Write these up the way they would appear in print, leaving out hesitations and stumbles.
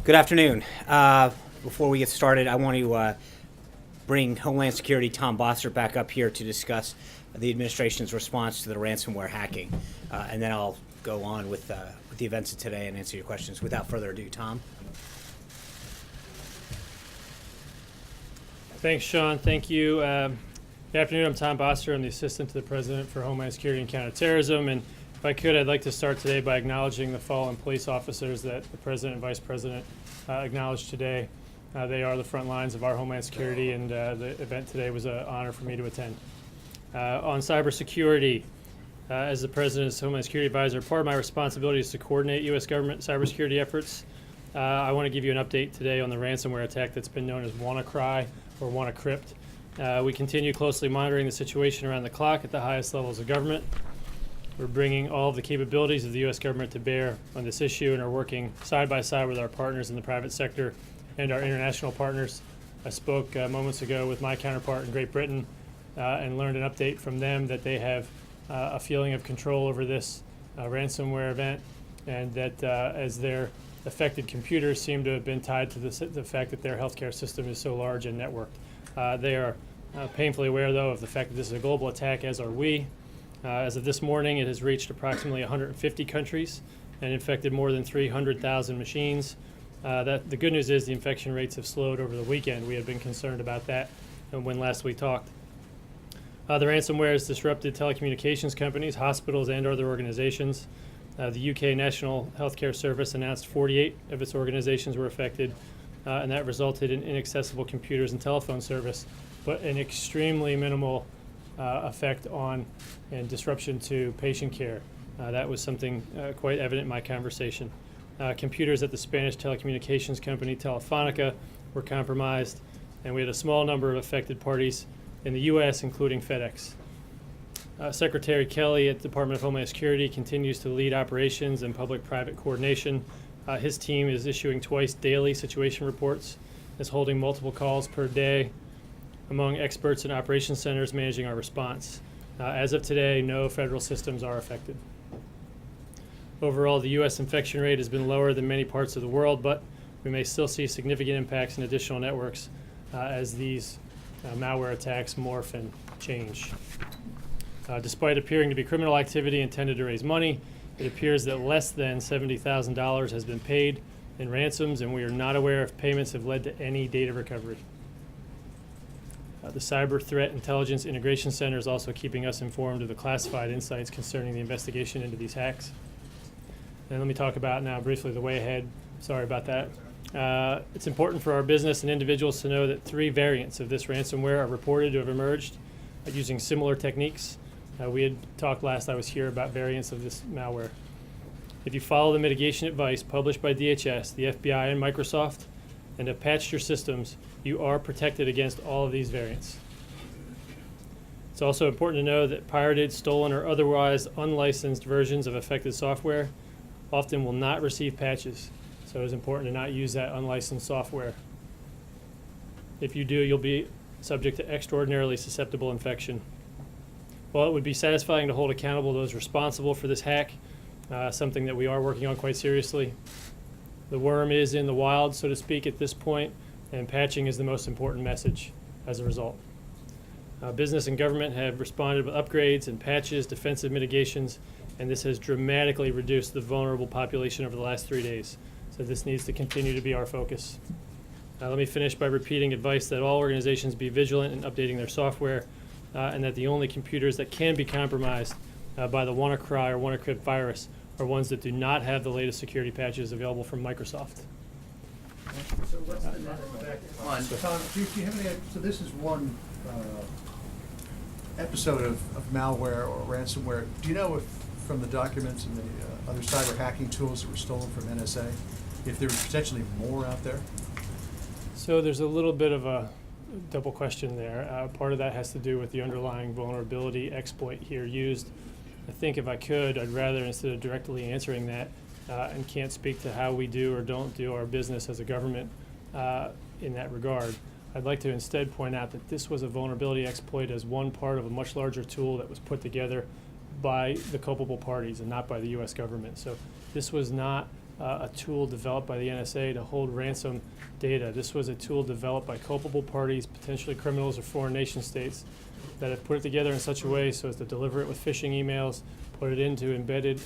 Good afternoon. Before we get started, I want to bring Homeland Security Tom Bossert back up here to discuss the administration's response to the ransomware hacking, and then I'll go on with the events of today and answer your questions. Without further ado, Tom. Thanks, Sean. Thank you. Good afternoon. I'm Tom Bossert. I'm the Assistant to the President for Homeland Security and Counterterrorism. And if I could, I'd like to start today by acknowledging the fallen police officers that the President and Vice President acknowledged today. They are the front lines of our Homeland Security, and the event today was an honor for me to attend. On cybersecurity, as the President's Homeland Security Advisor, part of my responsibility is to coordinate U.S. government cybersecurity efforts. I want to give you an update today on the ransomware attack that's been known as WannaCry or WannaCrypt. We continue closely monitoring the situation around the clock at the highest levels of government. We're bringing all of the capabilities of the U.S. government to bear on this issue and are working side by side with our partners in the private sector and our international partners. I spoke moments ago with my counterpart in Great Britain and learned an update from them that they have a feeling of control over this ransomware event, and that as their affected computers seem to have been tied to the fact that their healthcare system is so large and networked. They are painfully aware, though, of the fact that this is a global attack, as are we. As of this morning, it has reached approximately 150 countries and infected more than 300,000 machines. The good news is the infection rates have slowed over the weekend. We had been concerned about that when last we talked. The ransomware has disrupted telecommunications companies, hospitals, and other organizations. The UK National Healthcare Service announced 48 of its organizations were affected, and that resulted in inaccessible computers and telephone service, but an extremely minimal effect on and disruption to patient care. That was something quite evident in my conversation. Computers at the Spanish telecommunications company Telefonica were compromised, and we had a small number of affected parties in the U.S., including FedEx. Secretary Kelly at the Department of Homeland Security continues to lead operations and public-private coordination. His team is issuing twice daily situation reports, is holding multiple calls per day among experts and operations centers managing our response. As of today, no federal systems are affected. Overall, the U.S. infection rate has been lower than many parts of the world, but we may still see significant impacts in additional networks as these malware attacks morph and change. Despite appearing to be criminal activity intended to raise money, it appears that less than $70,000 has been paid in ransoms, and we are not aware if payments have led to any data recovery. The Cyber Threat Intelligence Integration Center is also keeping us informed of the classified insights concerning the investigation into these hacks. And let me talk about now briefly the way ahead. Sorry about that. It's important for our business and individuals to know that 3 variants of this ransomware are reported to have emerged using similar techniques. We had talked last I was here about variants of this malware. If you follow the mitigation advice published by DHS, the FBI, and Microsoft, and have patched your systems, you are protected against all of these variants. It's also important to know that pirated, stolen, or otherwise unlicensed versions of affected software often will not receive patches, so it's important to not use that unlicensed software. If you do, you'll be subject to extraordinarily susceptible infection. While it would be satisfying to hold accountable those responsible for this hack, something that we are working on quite seriously, the worm is in the wild, so to speak, at this point, and patching is the most important message as a result. Business and government have responded with upgrades and patches, defensive mitigations, and this has dramatically reduced the vulnerable population over the last 3 days. So this needs to continue to be our focus. Let me finish by repeating advice that all organizations be vigilant in updating their software, and that the only computers that can be compromised by the WannaCry or WannaCrypt virus are ones that do not have the latest security patches available from Microsoft. So what's the net effect? Tom, do you have any, so this is one episode of malware or ransomware. Do you know if, from the documents and the other cyber hacking tools that were stolen from NSA, if there's potentially more out there? So there's a little bit of a double question there. Part of that has to do with the underlying vulnerability exploit here used. I think if I could, I'd rather, instead of directly answering that, and can't speak to how we do or don't do our business as a government in that regard, I'd like to instead point out that this was a vulnerability exploit as one part of a much larger tool that was put together by the culpable parties and not by the U.S. government. So this was not a tool developed by the NSA to hold ransom data. This was a tool developed by culpable parties, potentially criminals or foreign nation states, that have put it together in such a way so as to deliver it with phishing emails, put it into embedded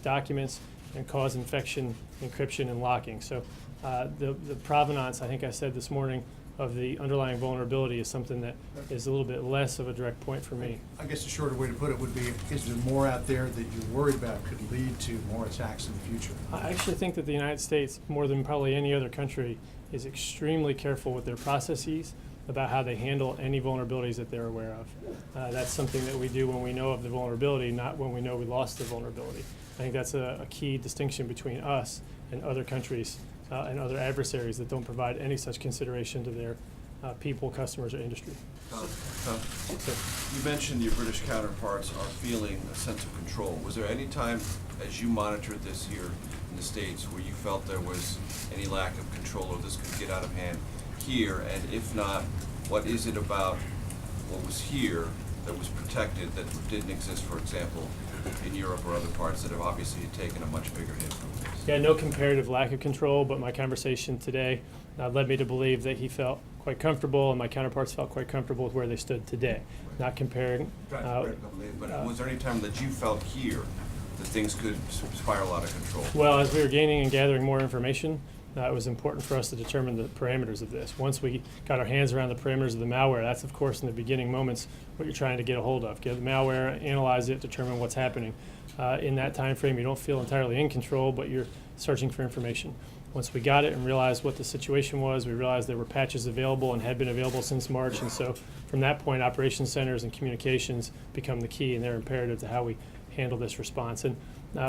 documents, and cause infection, encryption, and locking. So the provenance, I think I said this morning, of the underlying vulnerability is something that is a little bit less of a direct point for me. I guess a shorter way to put it would be, is there more out there that you're worried about could lead to more attacks in the future? I actually think that the United States, more than probably any other country, is extremely careful with their processes about how they handle any vulnerabilities that they're aware of. That's something that we do when we know of the vulnerability, not when we know we lost the vulnerability. I think that's a key distinction between us and other countries and other adversaries that don't provide any such consideration to their people, customers, or industry. Tom, you mentioned your British counterparts are feeling a sense of control. Was there any time, as you monitored this here in the States, where you felt there was any lack of control or this could get out of hand here? And if not, what is it about what was here that was protected that didn't exist, for example, in Europe or other parts that have obviously taken a much bigger hit from this? Yeah, no comparative lack of control, but my conversation today led me to believe that he felt quite comfortable and my counterparts felt quite comfortable with where they stood today, not comparing. But was there any time that you felt here that things could spiral out of control? Well, as we were gaining and gathering more information, it was important for us to determine the parameters of this. Once we got our hands around the parameters of the malware, that's of course in the beginning moments what you're trying to get a hold of. Get the malware, analyze it, determine what's happening. In that time frame, you don't feel entirely in control, but you're searching for information. Once we got it and realized what the situation was, we realized there were patches available and had been available since March, and so from that point, operations centers and communications become the key, and they're imperative to how we handle this response. And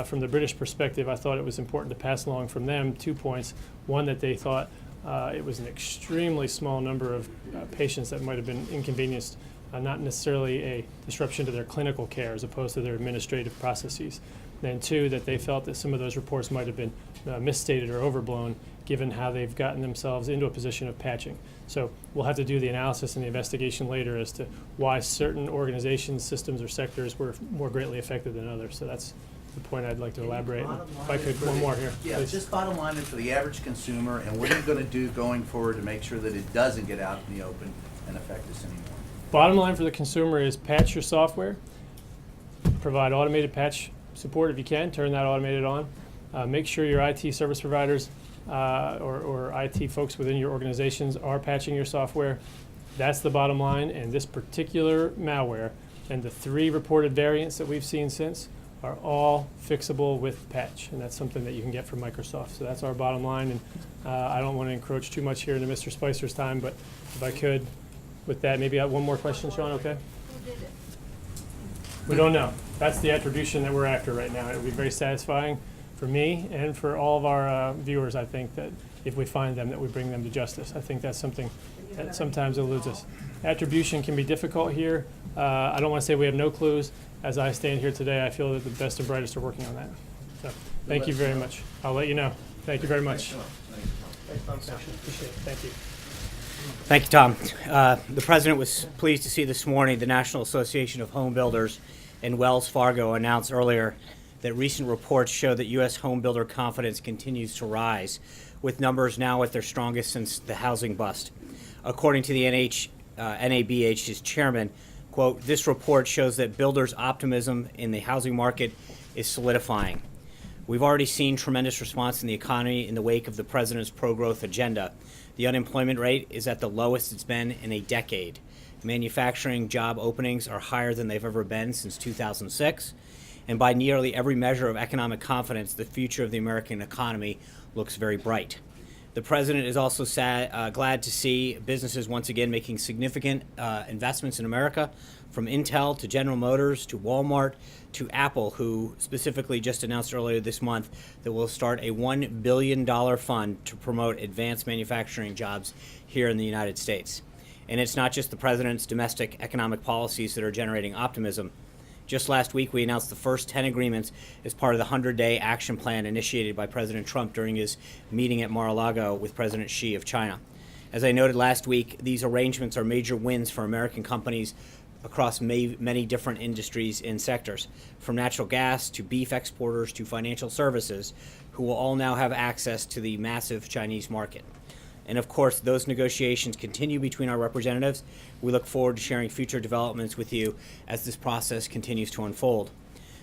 from the British perspective, I thought it was important to pass along from them 2 points. One, that they thought it was an extremely small number of patients that might have been inconvenienced, not necessarily a disruption to their clinical care as opposed to their administrative processes. Then two, that they felt that some of those reports might have been misstated or overblown given how they've gotten themselves into a position of patching. So we'll have to do the analysis and the investigation later as to why certain organizations, systems, or sectors were more greatly affected than others. So that's the point I'd like to elaborate. If I could, one more here. Yeah, please. just bottom line is for the average consumer, and what are you going to do going forward to make sure that it doesn't get out in the open and affect us anymore? Bottom line for the consumer is patch your software, provide automated patch support if you can, turn that automated on. Make sure your IT service providers or IT folks within your organizations are patching your software. That's the bottom line, and this particular malware and the 3 reported variants that we've seen since are all fixable with patch, and that's something that you can get from Microsoft. So that's our bottom line, and I don't want to encroach too much here into Mr. Spicer's time, but if I could, with that, maybe I have one more question, Sean, okay? Who did it? We don't know. That's the attribution that we're after right now. It would be very satisfying for me and for all of our viewers, I think, that if we find them, that we bring them to justice. I think that's something that sometimes eludes us. Attribution can be difficult here. I don't want to say we have no clues. As I stand here today, I feel that the best and brightest are working on that. So, thank you very much. I'll let you know. Thank you very much. Appreciate it. Thank you. Thank you, Tom. The President was pleased to see this morning the National Association of Home Builders and Wells Fargo announced earlier that recent reports show that U.S. home builder confidence continues to rise, with numbers now at their strongest since the housing bust. According to the NABH's chairman, quote, "This report shows that builders' optimism in the housing market is solidifying. We've already seen tremendous response in the economy in the wake of the President's pro-growth agenda. The unemployment rate is at the lowest it's been in a decade. Manufacturing job openings are higher than they've ever been since 2006. And by nearly every measure of economic confidence, the future of the American economy looks very bright." The President is also glad to see businesses once again making significant investments in America, from Intel to General Motors to Walmart to Apple, who specifically just announced earlier this month that will start a $1 billion fund to promote advanced manufacturing jobs here in the United States. And it's not just the President's domestic economic policies that are generating optimism. Just last week, we announced the first 10 agreements as part of the 100-day action plan initiated by President Trump during his meeting at Mar-a-Lago with President Xi of China. As I noted last week, these arrangements are major wins for American companies, across many different industries and sectors, from natural gas to beef exporters to financial services, who will all now have access to the massive Chinese market. And of course, those negotiations continue between our representatives. We look forward to sharing future developments with you as this process continues to unfold.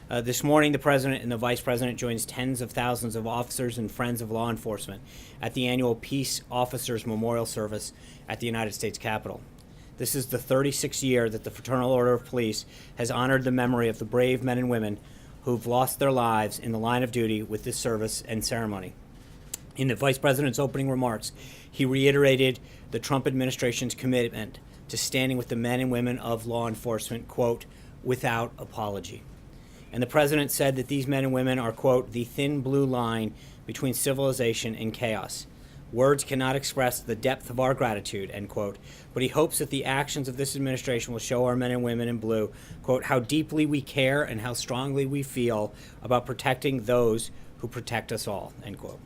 This morning, the President and the Vice President joins tens of thousands of officers and friends of law enforcement at the annual Peace Officers Memorial Service at the United States Capitol. This is the 36th year that the Fraternal Order of Police has honored the memory of the brave men and women who've lost their lives in the line of duty with this service and ceremony. In the Vice President's opening remarks, he reiterated the Trump administration's commitment to standing with the men and women of law enforcement, quote, without apology. And the President said that these men and women are, quote, the thin blue line between civilization and chaos. Words cannot express the depth of our gratitude, end quote, but he hopes that the actions of this administration will show our men and women in blue, quote, how deeply we care and how strongly we feel about protecting those who protect us all, end quote.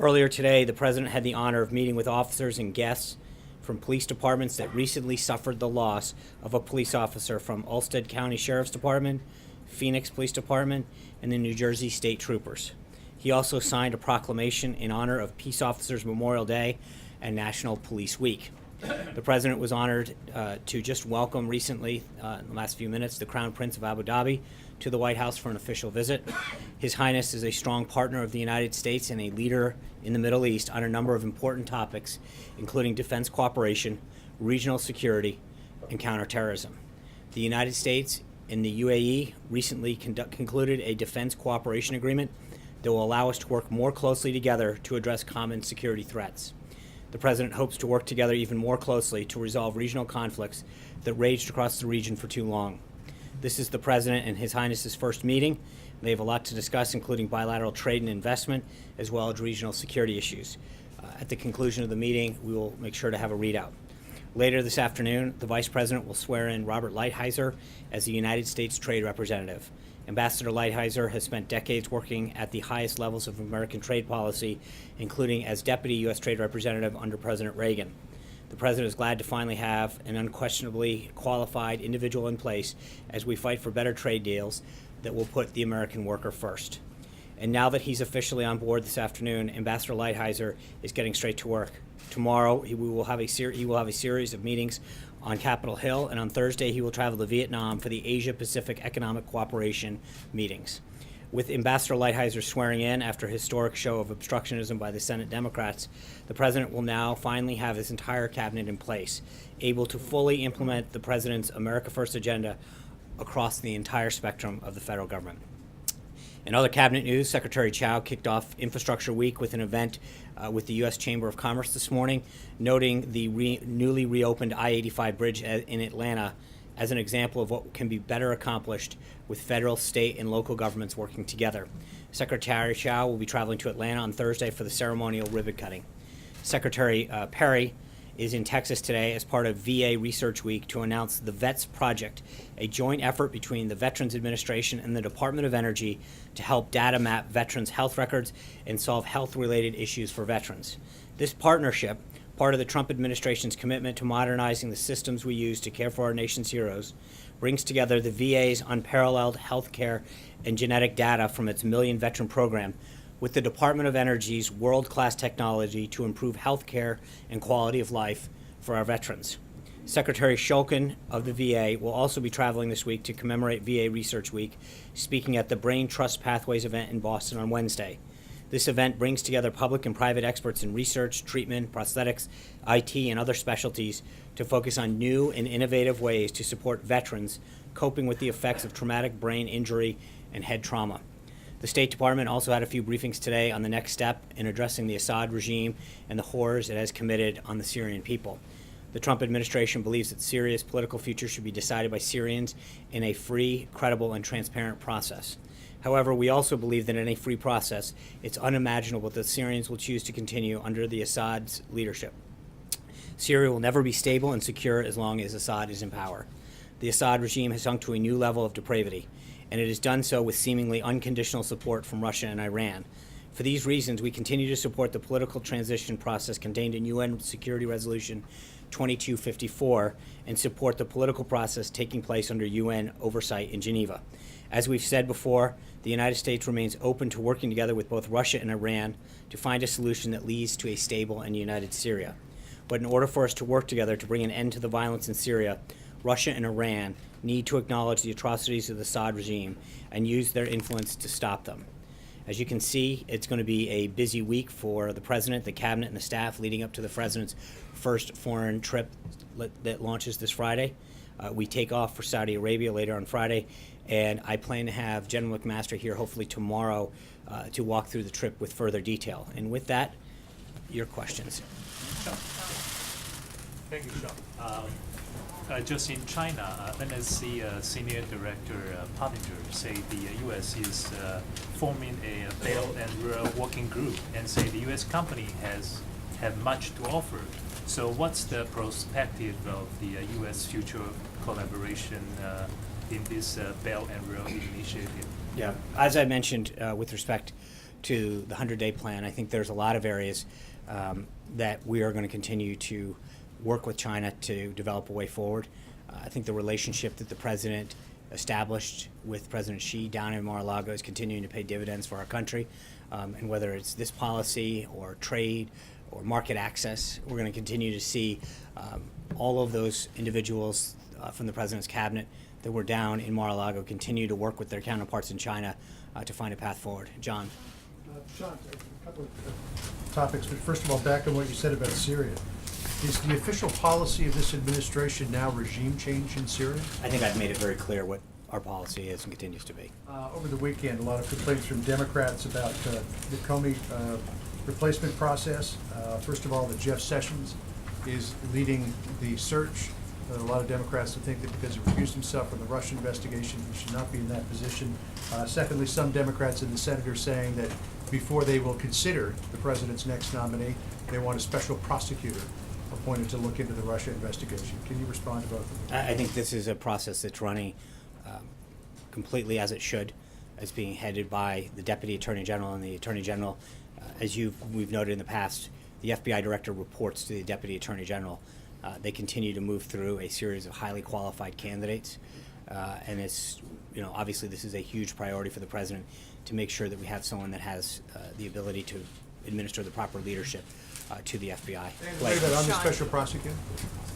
Earlier today, the President had the honor of meeting with officers and guests from police departments that recently suffered the loss of a police officer from Ulster County Sheriff's Department, Phoenix Police Department, and the New Jersey State Troopers. He also signed a proclamation in honor of Peace Officers Memorial Day and National Police Week. The President was honored to just welcome recently, in the last few minutes, the Crown Prince of Abu Dhabi to the White House for an official visit. His Highness is a strong partner of the United States and a leader in the Middle East on a number of important topics, including defense cooperation, regional security, and counterterrorism. The United States and the UAE recently concluded a defense cooperation agreement that will allow us to work more closely together to address common security threats. The President hopes to work together even more closely to resolve regional conflicts that raged across the region for too long. This is the President and His Highness's first meeting. They have a lot to discuss, including bilateral trade and investment, as well as regional security issues. At the conclusion of the meeting, we will make sure to have a readout. Later this afternoon, the Vice President will swear in Robert Lighthizer as the United States Trade Representative. Ambassador Lighthizer has spent decades working at the highest levels of American trade policy, including as Deputy U.S. Trade Representative under President Reagan. The President is glad to finally have an unquestionably qualified individual in place as we fight for better trade deals that will put the American worker first. And now that he's officially on board this afternoon, Ambassador Lighthizer is getting straight to work. Tomorrow, he will have a series of meetings on Capitol Hill, and on Thursday, he will travel to Vietnam for the Asia-Pacific Economic Cooperation meetings. With Ambassador Lighthizer swearing in after a historic show of obstructionism by the Senate Democrats, the President will now finally have his entire cabinet in place, able to fully implement the President's America First agenda across the entire spectrum of the federal government. In other cabinet news, Secretary Chao kicked off Infrastructure Week with an event with the U.S. Chamber of Commerce this morning, noting the newly reopened I-85 bridge in Atlanta as an example of what can be better accomplished with federal, state, and local governments working together. Secretary Chao will be traveling to Atlanta on Thursday for the ceremonial ribbon cutting. Secretary Perry is in Texas today as part of VA Research Week to announce the VETS Project, a joint effort between the Veterans Administration and the Department of Energy to help data map veterans' health records and solve health-related issues for veterans. This partnership, part of the Trump administration's commitment to modernizing the systems we use to care for our nation's heroes, brings together the VA's unparalleled health care and genetic data from its Million Veteran program with the Department of Energy's world-class technology to improve health care and quality of life for our veterans. Secretary Shulkin of the VA will also be traveling this week to commemorate VA Research Week, speaking at the Brain Trust Pathways event in Boston on Wednesday. This event brings together public and private experts in research, treatment, prosthetics, IT, and other specialties to focus on new and innovative ways to support veterans coping with the effects of traumatic brain injury and head trauma. The State Department also had a few briefings today on the next step in addressing the Assad regime and the horrors it has committed on the Syrian people. The Trump administration believes that Syria's political future should be decided by Syrians in a free, credible, and transparent process. However, we also believe that in a free process, it's unimaginable that the Syrians will choose to continue under the Assad's leadership. Syria will never be stable and secure as long as Assad is in power. The Assad regime has sunk to a new level of depravity, and it has done so with seemingly unconditional support from Russia and Iran. For these reasons, we continue to support the political transition process contained in UN Security Resolution 2254 and support the political process taking place under UN oversight in Geneva. As we've said before, the United States remains open to working together with both Russia and Iran to find a solution that leads to a stable and united Syria. But in order for us to work together to bring an end to the violence in Syria, Russia and Iran need to acknowledge the atrocities of the Assad regime and use their influence to stop them. As you can see, it's going to be a busy week for the President, the Cabinet, and the staff leading up to the President's first foreign trip that launches this Friday. We take off for Saudi Arabia later on Friday, and I plan to have General McMaster here hopefully tomorrow to walk through the trip with further detail. And with that, your questions. Thank you, Sean. Just in China, NSC Senior Director Pottinger say the U.S. is forming a Belt and Road working group and say the U.S. company have much to offer. So what's the perspective of the U.S. future collaboration in this Belt and Road initiative? Yeah, as I mentioned with respect to the 100-day plan, I think there's a lot of areas that we are going to continue to work with China to develop a way forward. I think the relationship that the President established with President Xi down in Mar-a-Lago is continuing to pay dividends for our country. And whether it's this policy or trade or market access, we're going to continue to see all of those individuals from the President's cabinet that were down in Mar-a-Lago continue to work with their counterparts in China to find a path forward. John. Sean, a couple of topics, but first of all, back on what you said about Syria. Is the official policy of this administration now regime change in Syria? I think I've made it very clear what our policy is and continues to be. Over the weekend, a lot of complaints from Democrats about the Comey replacement process. First of all, that Jeff Sessions is leading the search. A lot of Democrats think that because he recused himself from the Russia investigation, he should not be in that position. Secondly, some Democrats in the Senate are saying that before they will consider the president's next nominee, they want a special prosecutor appointed to look into the Russia investigation. Can you respond to both of them? I think this is a process that's running completely as it should, as being headed by the Deputy Attorney General and the Attorney General. As we've noted in the past, the FBI Director reports to the Deputy Attorney General. They continue to move through a series of highly qualified candidates, and it's, obviously this is a huge priority for the President to make sure that we have someone that has the ability to administer the proper leadership to the FBI. Say that on the special prosecutor?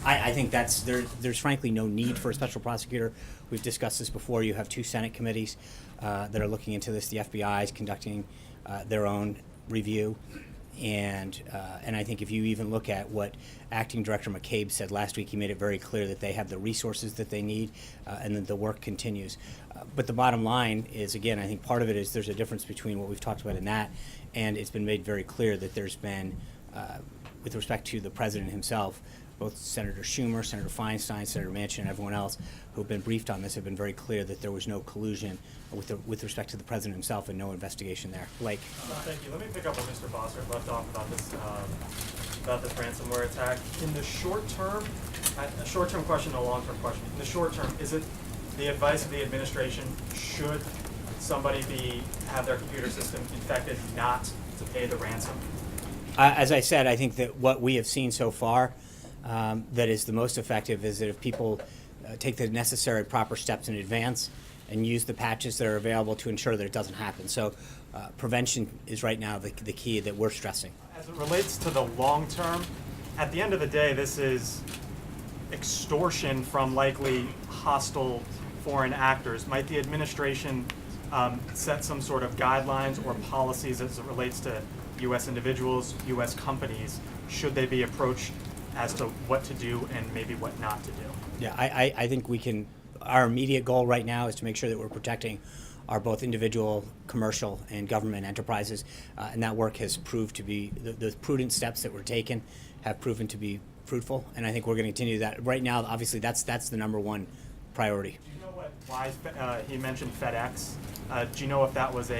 I think there's frankly no need for a special prosecutor. We've discussed this before. You have two Senate committees that are looking into this. The FBI is conducting their own review. And I think if you even look at what Acting Director McCabe said last week, he made it very clear that they have the resources that they need and that the work continues. But the bottom line is, again, I think part of it is there's a difference between what we've talked about in that, and it's been made very clear that there's been, with respect to the President himself, both Senator Schumer, Senator Feinstein, Senator Manchin, and everyone else who've been briefed on this have been very clear that there was no collusion with respect to the President himself and no investigation there. Blake. Thank you. Let me pick up what Mr. Foster left off about this ransomware attack. In the short term, a short-term question and a long-term question. In the short term, is it the advice of the administration, should somebody have their computer system infected, not to pay the ransom? As I said, I think that what we have seen so far that is the most effective is that if people take the necessary proper steps in advance and use the patches that are available to ensure that it doesn't happen. So prevention is right now the key that we're stressing. As it relates to the long term, at the end of the day, this is extortion from likely hostile foreign actors. Might the administration set some sort of guidelines or policies as it relates to U.S. individuals, U.S. companies? Should they be approached as to what to do and maybe what not to do? Yeah, I think we can. Our immediate goal right now is to make sure that we're protecting our both individual, commercial, and government enterprises, and that work has proved to be, the prudent steps that were taken have proven to be fruitful, and I think we're going to continue that. Right now, obviously, that's the number one priority. Do you know why he mentioned FedEx? Do you know if that was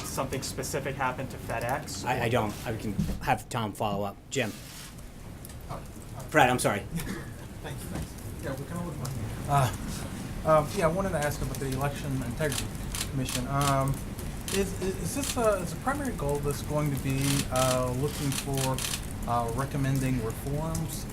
something specific happened to FedEx? I don't. I can have Tom follow up. Jim. Fred, I'm sorry. Thanks. Yeah, we're kind of looking. I wanted to ask about the Election Integrity Commission. Is this is the primary goal of this going to be looking for recommending reforms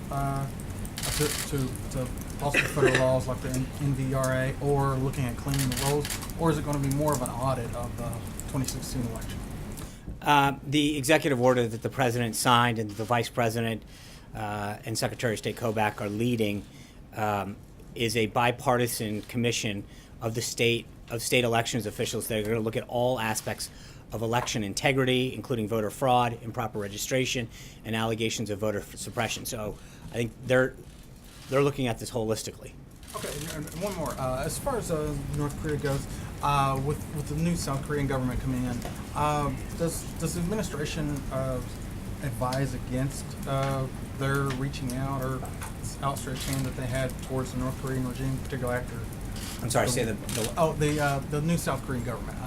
to possible federal laws like the NVRA, or looking at cleaning the rolls, or is it going to be more of an audit of the 2016 election? The executive order that the president signed and the vice president and Secretary of State Kobach are leading is a bipartisan commission of the state elections officials that are going to look at all aspects of election integrity, including voter fraud, improper registration, and allegations of voter suppression. So I think they're looking at this holistically. Okay, and one more. As far as North Korea goes, with the new South Korean government coming in, does the administration advise against their reaching out or outstretched hand that they had towards the North Korean regime, particularly after? I'm sorry, say the new South Korean government.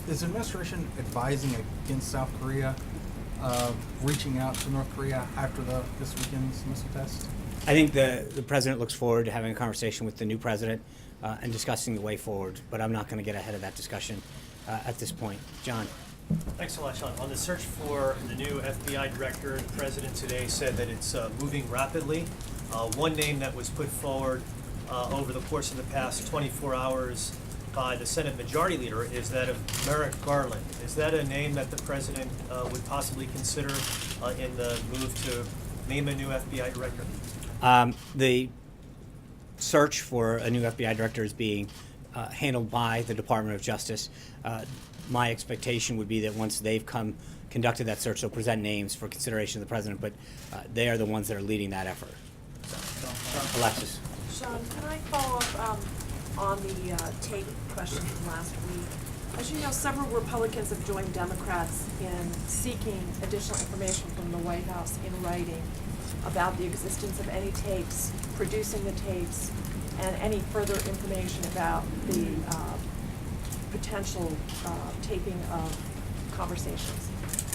Is the administration advising against South Korea reaching out to North Korea after this weekend's missile test? I think the president looks forward to having a conversation with the new president and discussing the way forward, but I'm not going to get ahead of that discussion at this point. John. Thanks a lot, Sean. On the search for the new FBI director, the president today said that it's moving rapidly. One name that was put forward over the course of the past 24 hours by the Senate Majority Leader is that of Merrick Garland. Is that a name that the president would possibly consider in the move to name a new FBI director? The search for a new FBI director is being handled by the Department of Justice. My expectation would be that once they've conducted that search, they'll present names for consideration of the president, but they are the ones that are leading that effort. Alexis. Sean, can I follow up on the tape question from last week? As you know, several Republicans have joined Democrats in seeking additional information from the White House in writing about the existence of any tapes, producing the tapes, and any further information about the potential taping of conversations.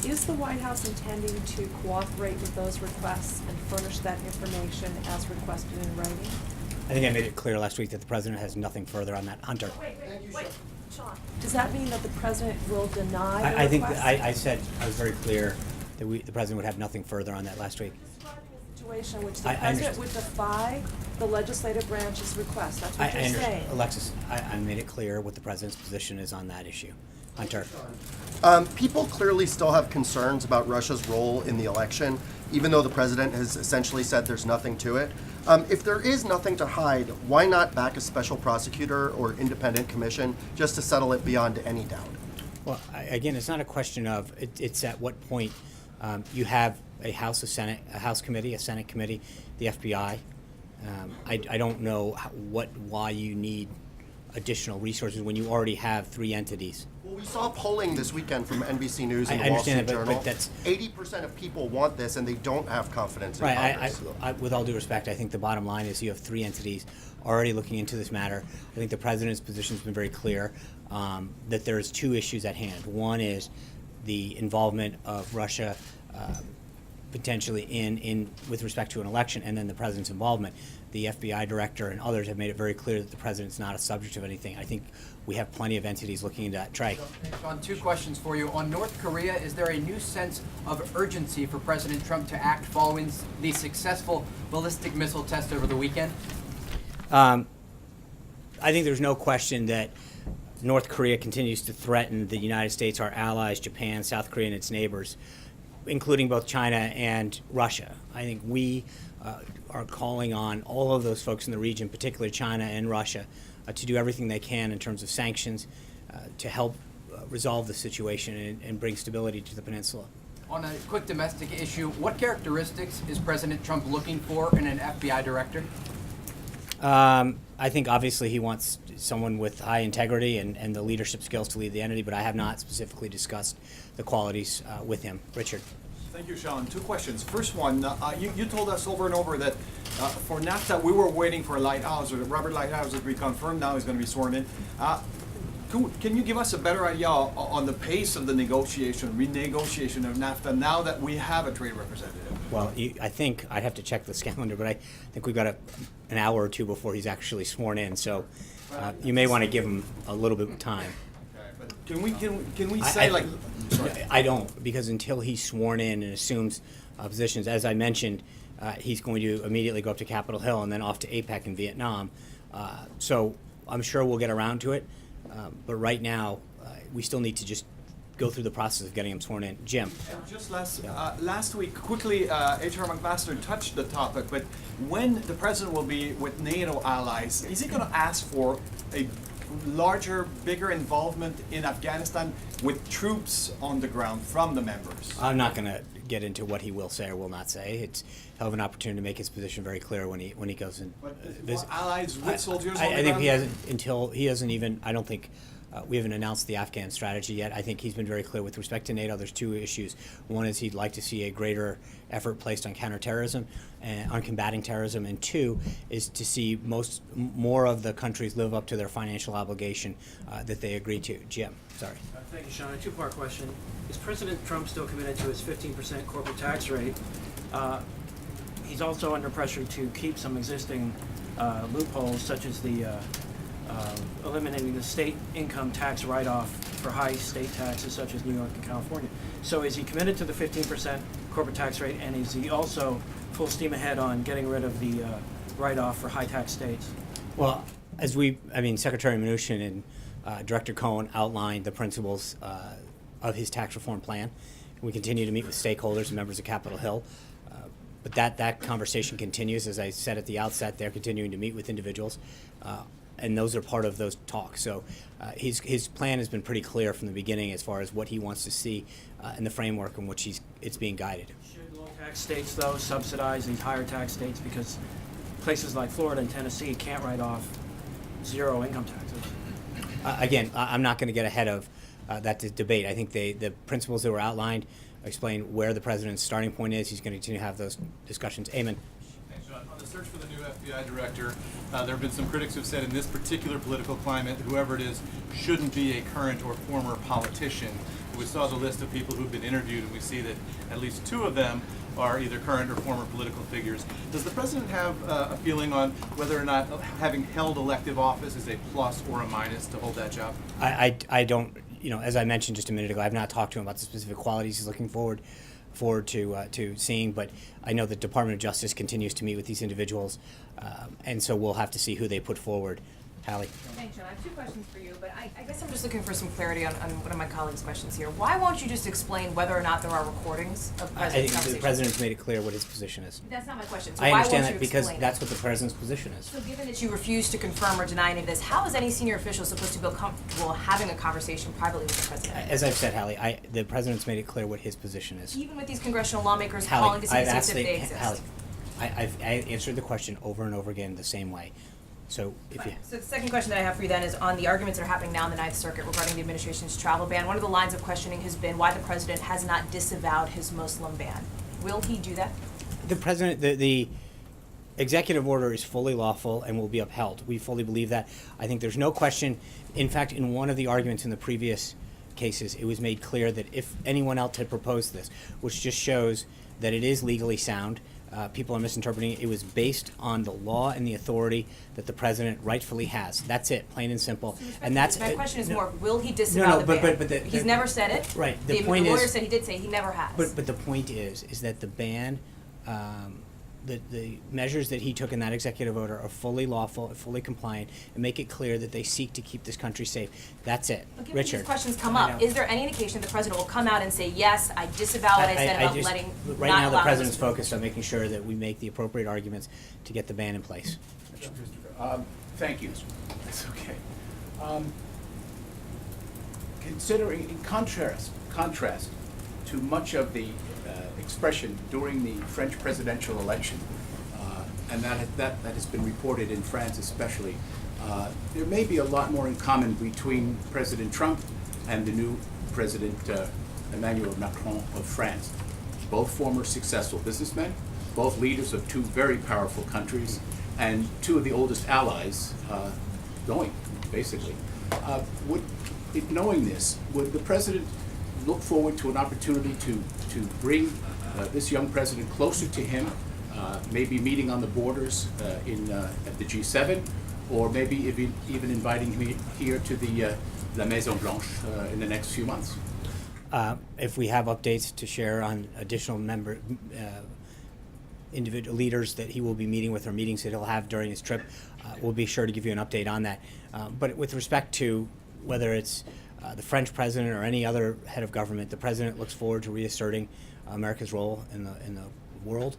Is the White House intending to cooperate with those requests and furnish that information as requested in writing? I think I made it clear last week that the president has nothing further on that. Hunter. Wait, Sean. Does that mean that the president will deny the I think request? I said I was very clear that the president would have nothing further on that last week. Describing a situation in which the I president understand. would defy the legislative branch's request. That's I what you're understand. saying. Alexis, I made it clear what the president's position is on that issue. Hunter. People clearly still have concerns about Russia's role in the election, even though the president has essentially said there's nothing to it. If there is nothing to hide, why not back a special prosecutor or independent commission just to settle it beyond any doubt? Well, again, it's not a question of it's at what point you have a House, a House committee, a Senate committee, the FBI. I don't know why you need additional resources when you already have 3 entities. Well, we saw polling this weekend from NBC News and I the Wall understand Street that, Journal. but that's 80% of people want this, and they don't have confidence in right. Congress. With all due respect, I think the bottom line is you have 3 entities already looking into this matter. I think the president's position has been very clear that there's 2 issues at hand. One is the involvement of Russia potentially in with respect to an election, and then the president's involvement. The FBI director and others have made it very clear that the president's not a subject of anything. I think we have plenty of entities looking into that. Trey. Sean, 2 questions for you. On North Korea, is there a new sense of urgency for President Trump to act following the successful ballistic missile test over the weekend? I think there's no question that North Korea continues to threaten the United States, our allies, Japan, South Korea, and its neighbors, including both China and Russia. I think we are calling on all of those folks in the region, particularly China and Russia, to do everything they can in terms of sanctions to help resolve the situation and bring stability to the peninsula. On a quick domestic issue, what characteristics is President Trump looking for in an FBI director? I think obviously he wants someone with high integrity and the leadership skills to lead the entity, but I have not specifically discussed the qualities with him. Richard. Thank you, Sean. 2 questions. First one, you told us over and over that for NAFTA we were waiting for Lighthouse, or Robert Lighthouse, as we confirmed now is going to be sworn in. Can you give us a better idea on the pace of the renegotiation of NAFTA now that we have a trade representative? Well, I think I'd have to check this calendar, but I think we've got an hour or 2 before he's actually sworn in, so you may want to give him a little bit of time. Can we say, like, Sorry. I don't, because until he's sworn in and assumes positions, as I mentioned, he's going to immediately go up to Capitol Hill and then off to APEC in Vietnam. So I'm sure we'll get around to it, but right now, we still need to just go through the process of getting him sworn in. Jim? And just last week, quickly, H.R. McMaster touched the topic, but when the president will be with NATO allies, is he going to ask for a larger, bigger involvement in Afghanistan with troops on the ground from the members? I'm not going to get into what he will say or will not say. It's he'll have an opportunity to make his position very clear when he goes and visit. Allies with soldiers on the I think ground? he hasn't even. I don't think. We haven't announced the Afghan strategy yet. I think he's been very clear with respect to NATO. There's two issues. One is he'd like to see a greater effort placed on counterterrorism and on combating terrorism, and two is to see more of the countries live up to their financial obligation that they agreed to. Jim, sorry. Thank you, Sean. A two-part question. Is President Trump still committed to his 15% corporate tax rate? He's also under pressure to keep some existing loopholes, such as the eliminating the state income tax write-off for high state taxes such as New York and California. So is he committed to the 15% corporate tax rate, and is he also full steam ahead on getting rid of the write-off for high tax states? Well, Secretary Mnuchin and Director Cohen outlined the principles of his tax reform plan. We continue to meet with stakeholders and members of Capitol Hill. But that conversation continues. As I said at the outset, they're continuing to meet with individuals. And those are part of those talks. So his plan has been pretty clear from the beginning as far as what he wants to see and the framework in which it's being guided. Should low tax states, though, subsidize these higher tax states, because places like Florida and Tennessee can't write off zero income taxes? Again, I'm not going to get ahead of that debate. I think the principles that were outlined explain where the president's starting point is. He's going to continue to have those discussions. Eamon. Thanks, John. On the search for the new FBI director, there have been some critics who've said in this particular political climate, whoever it is shouldn't be a current or former politician. We saw the list of people who've been interviewed, and we see that at least two of them are either current or former political figures. Does the president have a feeling on whether or not having held elective office is a plus or a minus to hold that job? I don't, as I mentioned just a minute ago, I've not talked to him about the specific qualities he's looking forward to seeing, but I know the Department of Justice continues to meet with these individuals, and so we'll have to see who they put forward. Hallie. Thanks, John. I have two questions for you, but I guess I'm just looking for some clarity on one of my colleagues' questions here. Why won't you just explain whether or not there are recordings of I President's think the conversations? president's made it clear what his position is. That's not my question. So I why understand won't that you because explain that's it? what the president's position is. So given that you refuse to confirm or deny any of this, how is any senior official supposed to feel comfortable having a conversation privately with the president? As I've said, Hallie, the president's made it clear what his position is. Even with these congressional lawmakers Hallie, calling to see I've if asked they exist. Hallie, I've answered the question over and over again the same way. So if you. So the second question that I have for you then is on the arguments that are happening now in the Ninth Circuit regarding the administration's travel ban. One of the lines of questioning has been why the president has not disavowed his Muslim ban. Will he do that? The president, the executive order is fully lawful and will be upheld. We fully believe that. I think there's no question. In fact, in one of the arguments in the previous cases, it was made clear that if anyone else had proposed this, which just shows that it is legally sound, people are misinterpreting it. It was based on the law and the authority that the president rightfully has. That's it, plain and simple. And that's My question is no, more, will he disavow the ban? but He's never said it. Right. The point lawyer is, said he did say he never has. But the point is that the ban, the measures that he took in that executive order are fully lawful and fully compliant, and make it clear that they seek to keep this country safe. That's it. But given Richard. these questions come I up, know. is there any indication the president will come out and say, yes, I disavow what I said about letting, right not now the allowing president's this- focused on making sure that we make the appropriate arguments to get the ban in place. Thank you. That's okay. Considering, in contrast to much of the expression during the French presidential election, and that has been reported in France especially, there may be a lot more in common between President Trump and the new President Emmanuel Macron of France. Both former successful businessmen, both leaders of two very powerful countries, and two of the oldest allies going, basically. Knowing this, would the president look forward to an opportunity to bring this young president closer to him, maybe meeting on the borders at the G7, or maybe even inviting him here to the La Maison Blanche in the next few months? If we have updates to share on additional individual leaders that he will be meeting with or meetings that he'll have during his trip, we'll be sure to give you an update on that. But with respect to whether it's the French president or any other head of government, the president looks forward to reasserting America's role in the world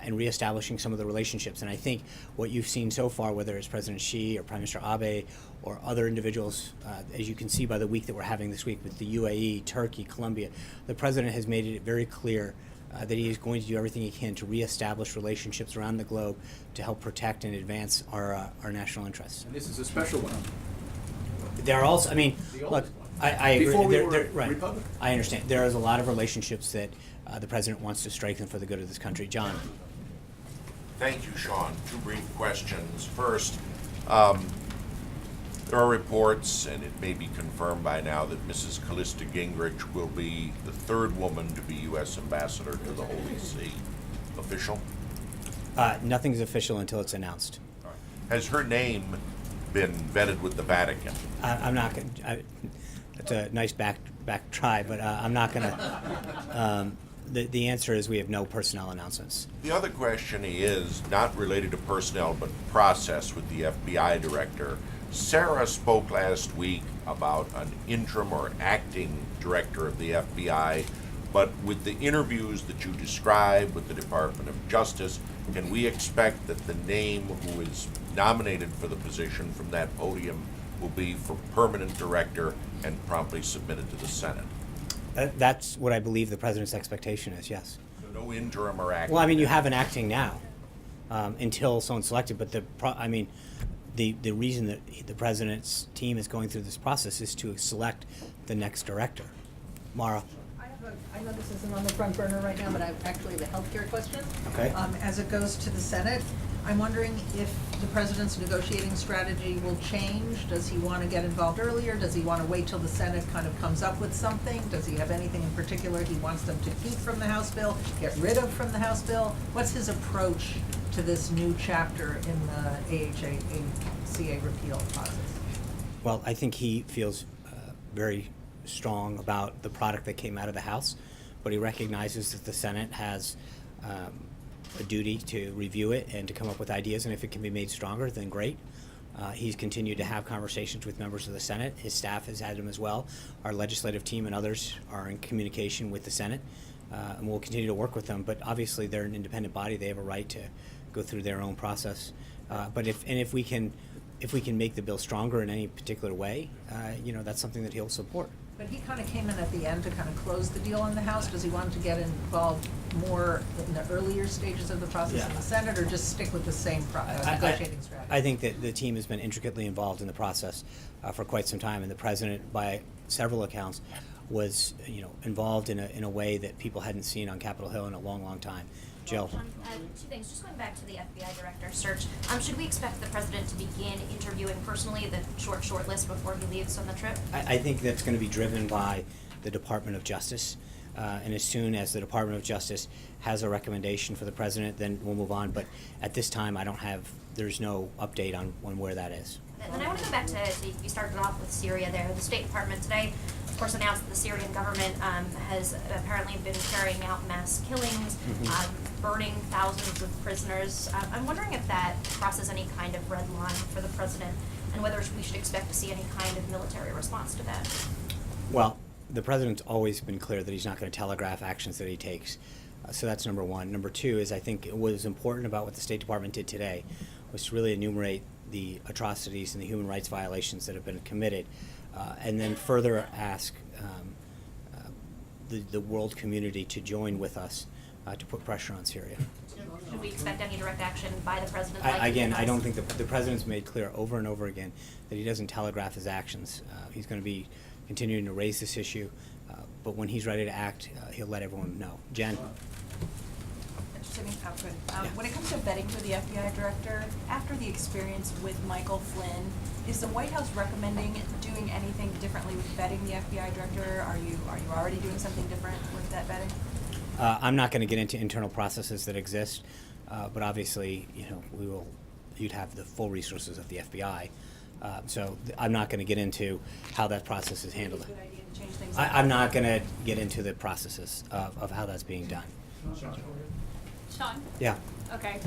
and reestablishing some of the relationships. And I think what you've seen so far, whether it's President Xi or Prime Minister Abe or other individuals, as you can see by the week that we're having this week with the UAE, Turkey, Colombia, the president has made it very clear that he is going to do everything he can to reestablish relationships around the globe to help protect and advance our national interests. And this is a special one. There are also, I mean, The look, oldest one. I agree. Before we There- were there- right. Republican. I understand. There is a lot of relationships that the president wants to strengthen for the good of this country. John. Thank you, Sean. Two brief questions. First, there are reports, and it may be confirmed by now, that Mrs. Callista Gingrich will be the third woman to be U.S. ambassador to the Holy See. Official? Nothing's official until it's announced. Has her name been vetted with the Vatican? I'm not going to. That's a nice back try, but I'm not going to. The answer is we have no personnel announcements. The other question is not related to personnel, but process with the FBI director. Sarah spoke last week about an interim or acting director of the FBI, but with the interviews that you described with the Department of Justice, can we expect that the name who is nominated for the position from that podium will be for permanent director and promptly submitted to the Senate? That's what I believe the president's expectation is, yes. So no interim or acting? Well, I mean, you have an acting now until someone's selected, but the reason that the president's team is going through this process is to select the next director. Mara. I know this isn't on the front burner right now, but I have actually the healthcare question. Okay. As it goes to the Senate, I'm wondering if the president's negotiating strategy will change. Does he want to get involved earlier? Does he want to wait till the Senate kind of comes up with something? Does he have anything in particular he wants them to keep from the House bill, get rid of from the House bill? What's his approach to this new chapter in the AHA-CA repeal process? Well, I think he feels very strong about the product that came out of the House, but he recognizes that the Senate has a duty to review it and to come up with ideas, and if it can be made stronger, then great. He's continued to have conversations with members of the Senate. His staff has had them as well. Our legislative team and others are in communication with the Senate, and we'll continue to work with them, but obviously they're an independent body. They have a right to go through their own process. But if we can make the bill stronger in any particular way, that's something that he'll support. But he kind of came in at the end to kind of close the deal in the House. Does he want to get involved more in the earlier stages of the process in the Senate, or just stick with the same negotiating strategy? I think that the team has been intricately involved in the process for quite some time, and the president, by several accounts, was involved in a way that people hadn't seen on Capitol Hill in a long, long time. Jill. Two things. Just going back to the FBI director search, should we expect the president to begin interviewing personally the short list before he leaves on the trip? I think that's going to be driven by the Department of Justice. And as soon as the Department of Justice has a recommendation for the president, then we'll move on. But at this time, there's no update on where that is. And then I want to go back to you started off with Syria there. The State Department today, of course, announced that the Syrian government has apparently been carrying out mass killings, burning thousands of prisoners. I'm wondering if that crosses any kind of red line for the president, and whether we should expect to see any kind of military response to that. Well, the president's always been clear that he's not going to telegraph actions that he takes. So that's number one. Number two is I think what is important about what the State Department did today was to really enumerate the atrocities and the human rights violations that have been committed, and then further ask the world community to join with us to put pressure on Syria. Should we expect any direct action by the president? I don't think the president's made clear over and over again that he doesn't telegraph his actions. He's going to be continuing to raise this issue, but when he's ready to act, he'll let everyone know. Jen? When it comes to vetting for the FBI director, after the experience with Michael Flynn, is the White House recommending doing anything differently with vetting the FBI director? Are you already doing something different with that vetting? I'm not going to get into internal processes that exist, but obviously, you'd have the full resources of the FBI. So I'm not going to get into how that process is handled. It's a good idea to change things? I'm not going to get into the processes of how that's being done. Sean? Yeah. Okay.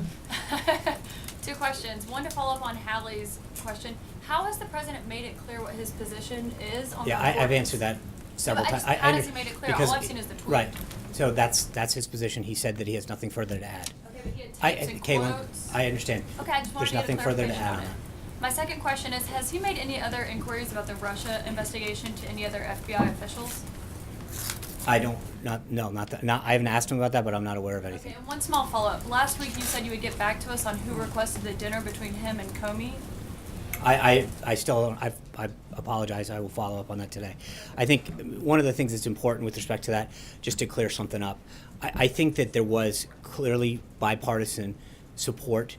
Two questions. One to follow up on Hallie's question. How has the president made it clear what his position is on Yeah, the I've importance? answered that several but times. how does he make it clear? Because All I've seen is the tweet. Right. So that's his position. He said that he has nothing further to add. Okay, but he had tapes and Caitlin, quotes. I understand. Okay, I just wanted There's to get a nothing further to clarification add on on it. that. My second question is, has he made any other inquiries about the Russia investigation to any other FBI officials? I don't, not that, I haven't asked him about that, but I'm not aware of anything. Okay, and one small follow-up. Last week you said you would get back to us on who requested the dinner between him and Comey. I still, I apologize, I will follow up on that today. I think one of the things that's important with respect to that, just to clear something up, I think that there was clearly bipartisan support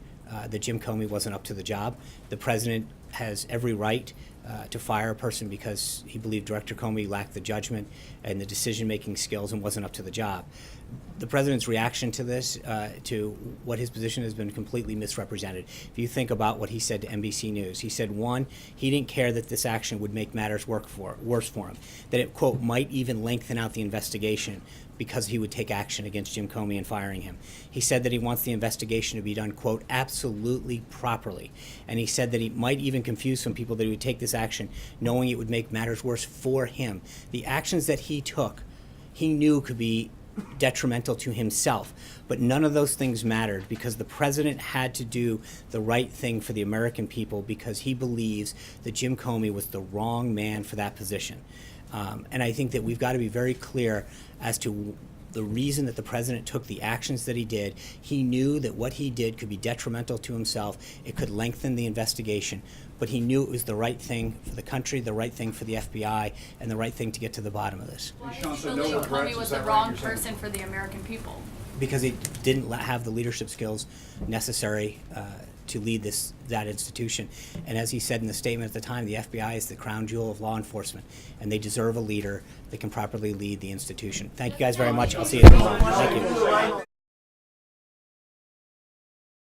that Jim Comey wasn't up to the job. The president has every right to fire a person because he believed Director Comey lacked the judgment and the decision-making skills and wasn't up to the job. The president's reaction to this, to what his position has been completely misrepresented. If you think about what he said to NBC News, he said, one, he didn't care that this action would make matters worse for him, that it, quote, might even lengthen out the investigation because he would take action against Jim Comey and firing him. He said that he wants the investigation to be done, quote, absolutely properly. And he said that he might even confuse some people that he would take this action knowing it would make matters worse for him. The actions that he took, he knew could be detrimental to himself, but none of those things mattered because the president had to do the right thing for the American people because he believes that Jim Comey was the wrong man for that position. And I think that we've got to be very clear as to the reason that the president took the actions that he did. He knew that what he did could be detrimental to himself. It could lengthen the investigation, but he knew it was the right thing for the country, the right thing for the FBI, and the right thing to get to the bottom of this. Why do you believe Comey was the wrong person for the American people? Because he didn't have the leadership skills necessary to lead that institution. And as he said in the statement at the time, the FBI is the crown jewel of law enforcement, and they deserve a leader that can properly lead the institution. Thank you guys very much. I'll see you tomorrow. Thank you.